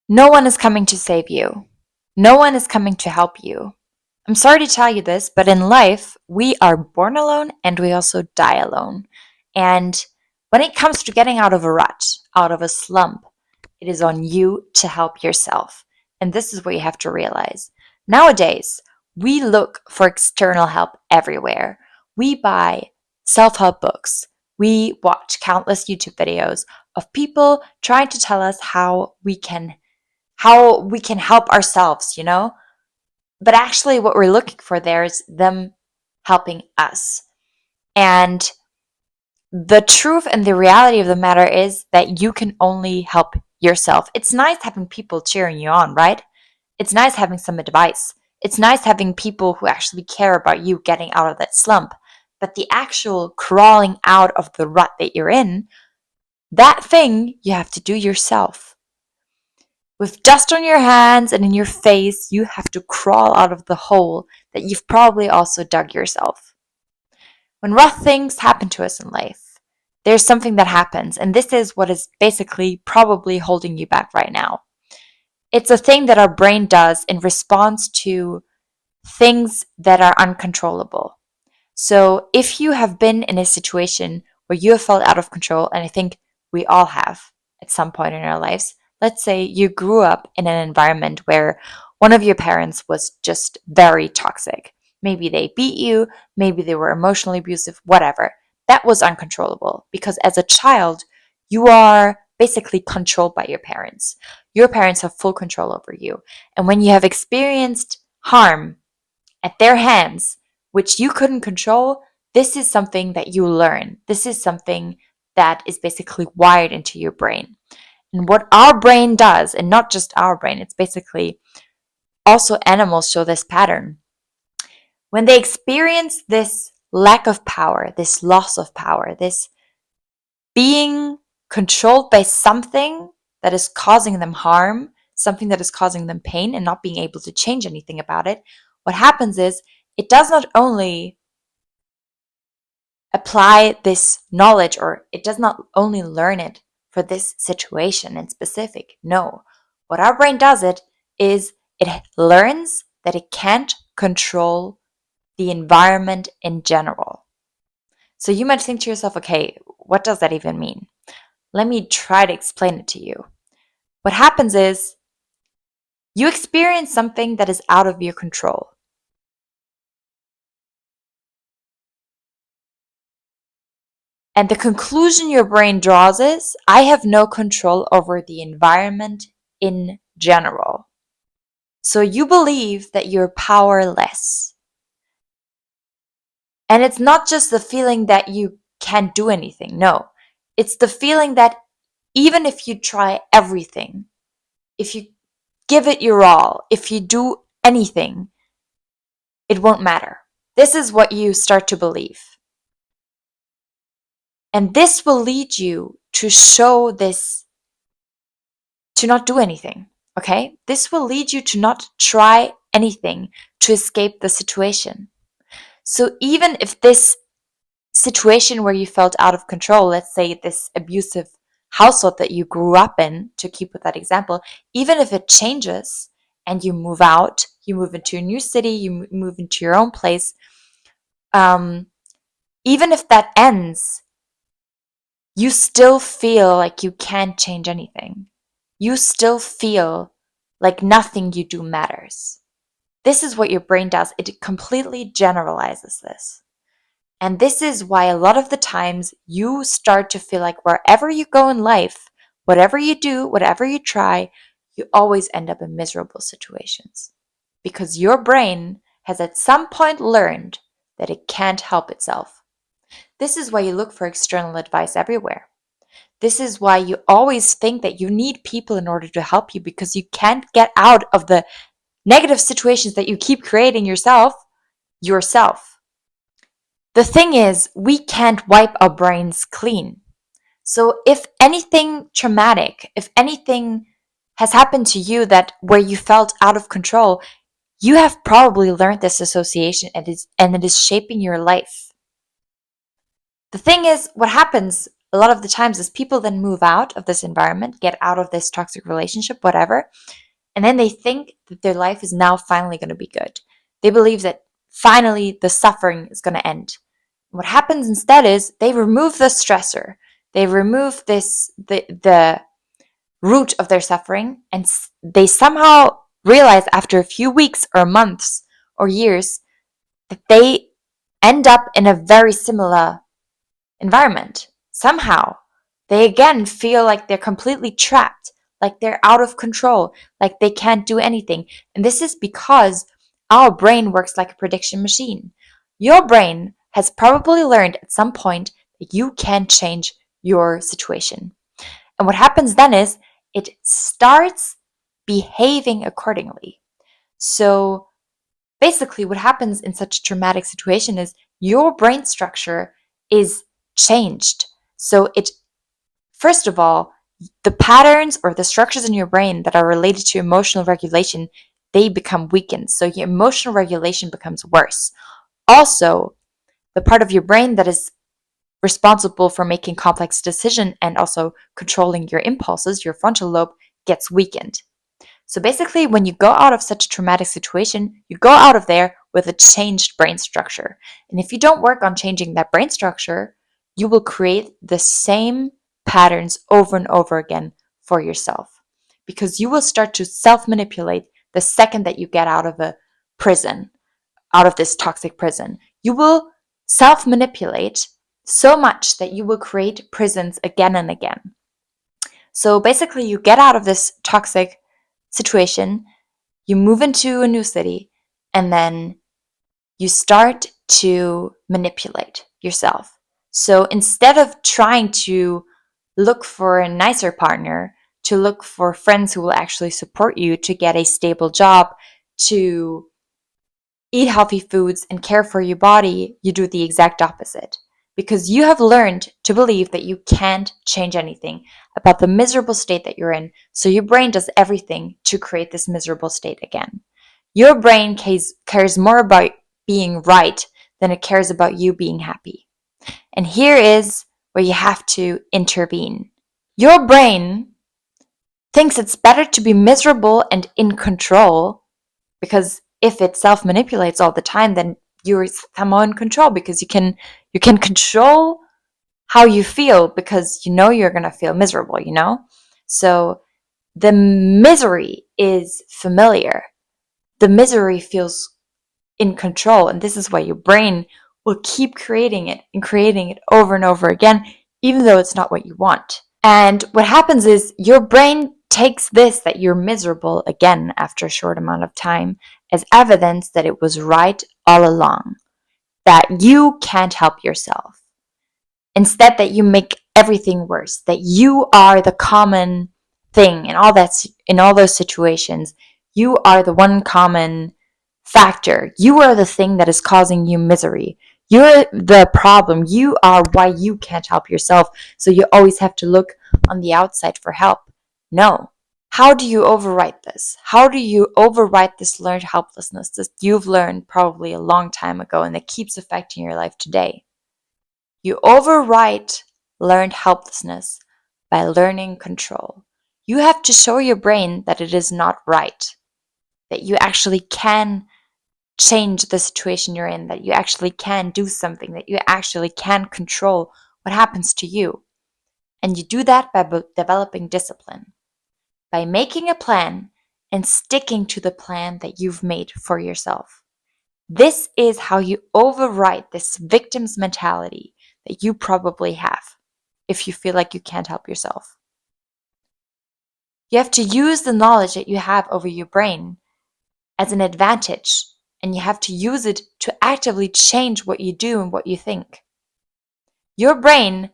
No one is coming to save you. No one is coming to help you. I'm sorry to tell you this, but in life, we are born alone and we also die alone. And when it comes to getting out of a rut, out of a slump, it is on you to help yourself. And this is what you have to realize. Nowadays, we look for external help everywhere. We buy self help books. We watch countless YouTube videos of people trying to tell us how we can help ourselves, But actually, what we're looking for there is them helping us. And the truth and the reality of the matter is that you can only help yourself. It's nice having people cheering you on, right? It's nice having some advice. It's nice having people who actually care about you getting out of that slump. But the actual crawling out of the rut that you're in, that thing you have to do yourself. With dust on your hands and in your face, you have to crawl out of the hole that you've probably also dug yourself. When rough things happen to us in life, there's something that happens, and this is what is basically probably holding you back right now. It's a thing that our brain does in response to things that are uncontrollable. So if you have been in a situation where you have felt out of control, and I think we all have at some point in our lives, let's say you grew up in an environment where one of your parents was just very toxic. Maybe they beat you, maybe they were emotionally abusive, whatever. That was uncontrollable because as a child, you are basically controlled by your parents. Your parents have full control over you. And when you have experienced harm at their hands, which you couldn't control, this is something that you learn. This is something that is basically wired into your brain. And what our brain does, and not just our brain, it's basically also animals show this pattern. When they experience this lack of power, this loss of power, this being controlled by something that is causing them harm, something that is causing them pain, and not being able to change anything about it, what happens is it does not only apply this knowledge, or it does not only learn it for this situation in specific. No, what our brain does is it learns that it can't control the environment in general. So you might think to yourself, okay, what does that even mean? Let me try to explain it to you. What happens is you experience something that is out of your control. And the conclusion your brain draws is, I have no control over the environment in general. So you believe that you're powerless. And it's not just the feeling that you can't do anything. No, it's the feeling that even if you try everything, if you give it your all, if you do anything, it won't matter. This is what you start to believe. And this will lead you to show this, to not do anything, okay? This will lead you to not try anything to escape the situation. So even if this situation where you felt out of control, let's say this abusive household that you grew up in, to keep with that example, even if it changes and you move out, you move into a new city, you move into your own place, even if that ends, you still feel like you can't change anything. You still feel like nothing you do matters. This is what your brain does. It completely generalizes this. And this is why a lot of the times you start to feel like wherever you go in life, whatever you do, whatever you try, you always end up in miserable situations. Because your brain has at some point learned that it can't help itself. This is why you look for external advice everywhere. This is why you always think that you need people in order to help you, because you can't get out of the negative situations that you keep creating yourself. The thing is, we can't wipe our brains clean. So if anything traumatic, if anything has happened to you that where you felt out of control, you have probably learned this association and it is shaping your life. The thing is, what happens, a lot of the times is people then move out of this environment, get out of this toxic relationship, whatever, and then they think that their life is now finally going to be good. They believe that finally the suffering is going to end. What happens instead is they remove the stressor. They remove the root of their suffering, and they somehow realize after a few weeks or months or years that they end up in a very similar environment. Somehow, they again feel like they're completely trapped, like they're out of control, like they can't do anything. And this is because our brain works like a prediction machine. Your brain has probably learned at some point that you can change your situation. And what happens then is it starts behaving accordingly. So basically, what happens in such a traumatic situation is your brain structure is changed. So first of all, the patterns or the structures in your brain that are related to emotional regulation, they become weakened. So your emotional regulation becomes worse. Also, the part of your brain that is responsible for making complex decisions and also controlling your impulses, your frontal lobe, gets weakened. So basically, when you go out of such a traumatic situation, you go out of there with a changed brain structure. And if you don't work on changing that brain structure, you will create the same patterns over and over again for yourself. Because you will start to self-manipulate the second that you get out of a prison, out of this toxic prison. You will self-manipulate so much that you will create prisons again and again. So basically, you get out of this toxic situation, you move into a new city, and then you start to manipulate yourself. So instead of trying to look for a nicer partner, to look for friends who will actually support you, to get a stable job, to eat healthy foods and care for your body, you do the exact opposite. Because you have learned to believe that you can't change anything about the miserable state that you're in. So your brain does everything to create this miserable state again. Your brain cares more about being right than it cares about you being happy. And here is where you have to intervene. Your brain thinks it's better to be miserable and in control, because if it self-manipulates all the time, then you're somehow in control, because you can control how you feel because you know you're going to feel miserable, So the misery is familiar. The misery feels in control, and this is why your brain will keep creating it and creating it over and over again, even though it's not what you want. And what happens is your brain takes this, that you're miserable again after a short amount of time, as evidence that it was right all along, that you can't help yourself. Instead, that you make everything worse, that you are the common thing in all those situations. You are the one common factor. You are the thing that is causing you misery. You're the problem. You are why you can't help yourself. So you always have to look on the outside for help. No. How do you overwrite this? How do you overwrite this learned helplessness that you've learned probably a long time ago and that keeps affecting your life today? You overwrite learned helplessness by learning control. You have to show your brain that it is not right, that you actually can change the situation you're in, that you actually can do something, that you actually can control what happens to you. And you do that by developing discipline, by making a plan and sticking to the plan that you've made for yourself. This is how you overwrite this victim's mentality that you probably have if you feel like you can't help yourself. You have to use the knowledge that you have over your brain as an advantage, and you have to use it to actively change what you do and what you think. Your brain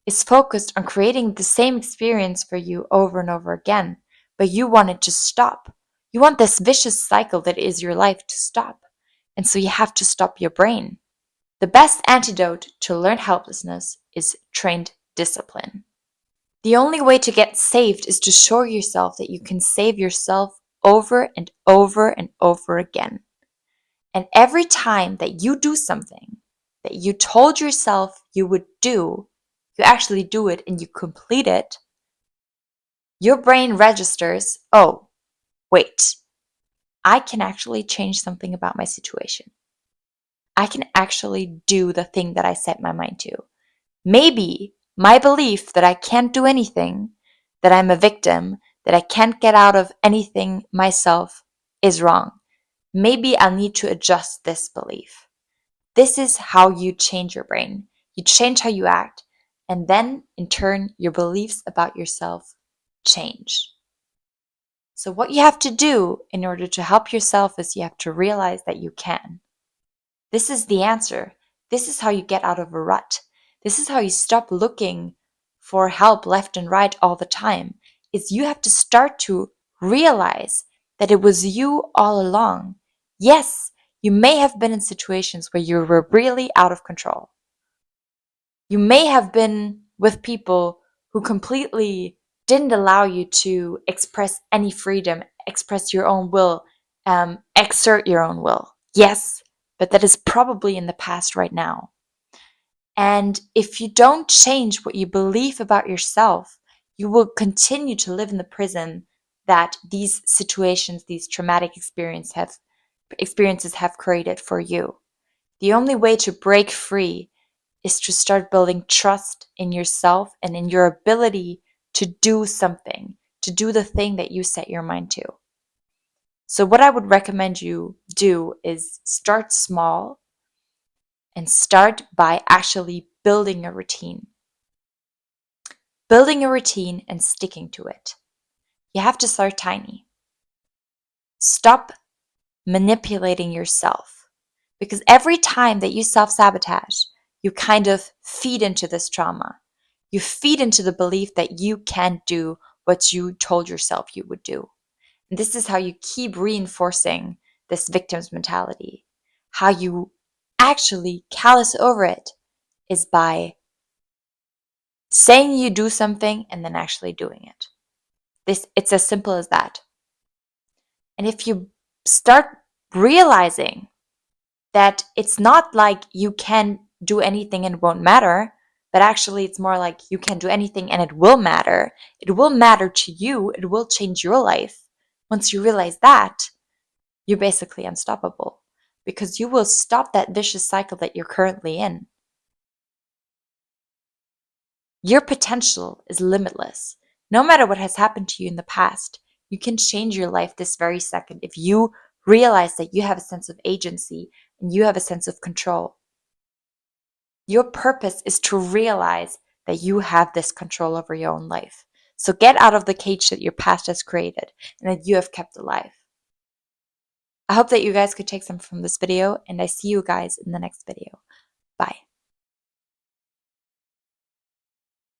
is focused on creating the same experience for you over and over again, but you want it to stop. You want this vicious cycle that is your life to stop. And so you have to stop your brain. The best antidote to learned helplessness is trained discipline. The only way to get saved is to show yourself that you can save yourself over and over and over again. And every time that you do something that you told yourself you would do, you actually do it and you complete it, your brain registers, oh, wait, I can actually change something about my situation. I can actually do the thing that I set my mind to. Maybe my belief that I can't do anything, that I'm a victim, that I can't get out of anything myself is wrong. Maybe I'll need to adjust this belief. This is how you change your brain. You change how you act, and then in turn, your beliefs about yourself change. So, what you have to do in order to help yourself is you have to realize that you can. This is the answer. This is how you get out of a rut. This is how you stop looking for help left and right all the time. Is you have to start to realize that it was you all along. Yes, you may have been in situations where you were really out of control. You may have been with people who completely didn't allow you to express any freedom, express your own will, exert your own will. Yes, but that is probably in the past right now. And if you don't change what you believe about yourself, you will continue to live in the prison that these situations, these traumatic experiences have created for you. The only way to break free is to start building trust in yourself and in your ability to do something, to do the thing that you set your mind to. So what I would recommend you do is start small and start by actually building a routine. Building a routine and sticking to it. You have to start tiny. Stop manipulating yourself, because every time that you self-sabotage, you kind of feed into this trauma. You feed into the belief that you can't do what you told yourself you would do. And this is how you keep reinforcing this victim's mentality. How you actually callous over it is by saying you do something and then actually doing it. It's as simple as that. And if you start realizing that it's not like you can do anything and it won't matter, but actually it's more like you can do anything and it will matter. It will matter to you. It will change your life. Once you realize that, you're basically unstoppable, because you will stop that vicious cycle that you're currently in. Your potential is limitless. No matter what has happened to you in the past, you can change your life this very second if you realize that you have a sense of agency and you have a sense of control. Your purpose is to realize that you have this control over your own life. So get out of the cage that your past has created and that you have kept alive. I hope that you guys could take some from this video, and I see you guys in the next video.